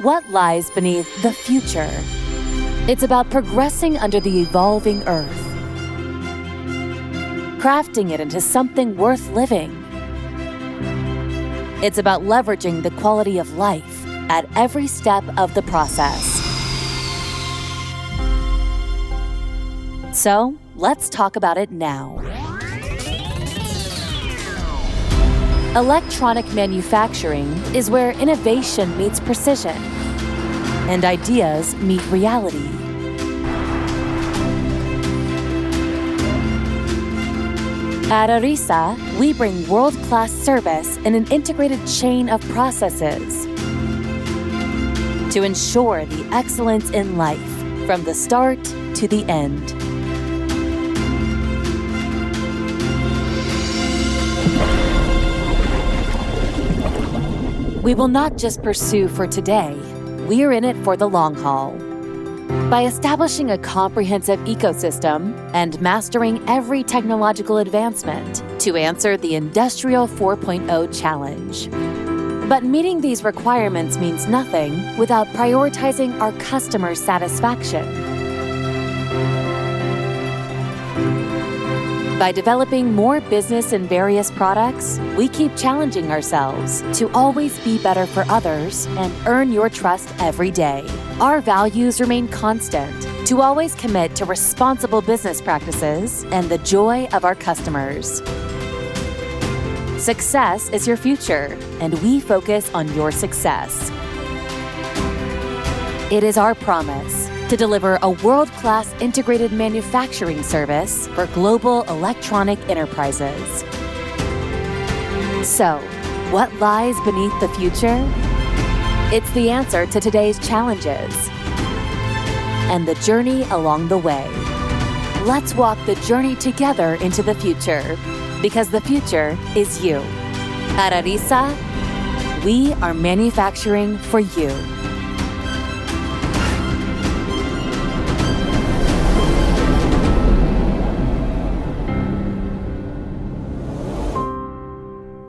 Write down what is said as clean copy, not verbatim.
what lies beneath the future. It's about progressing under the evolving Earth, crafting it into something worth living. It's about leveraging the quality of life at every step of the process. So, let's talk about it now. Electronic manufacturing is where innovation meets precision and ideas meet reality. At Arisa, we bring world-class service in an integrated chain of processes to ensure the excellence in life from the start to the end. We will not just pursue for today, we are in it for the long haul. By establishing a comprehensive ecosystem and mastering every technological advancement to answer the Industrial 4.0 challenge. But meeting these requirements means nothing without prioritizing our customer satisfaction. By developing more business in various products, we keep challenging ourselves to always be better for others and earn your trust every day. Our values remain constant to always commit to responsible business practices and the joy of our customers. Success is your future, and we focus on your success. It is our promise to deliver a world-class integrated manufacturing service for global electronic enterprises. So, what lies beneath the future? It's the answer to today's challenges and the journey along the way. Let's walk the journey together into the future, because the future is you. At Arisa, we are manufacturing for you.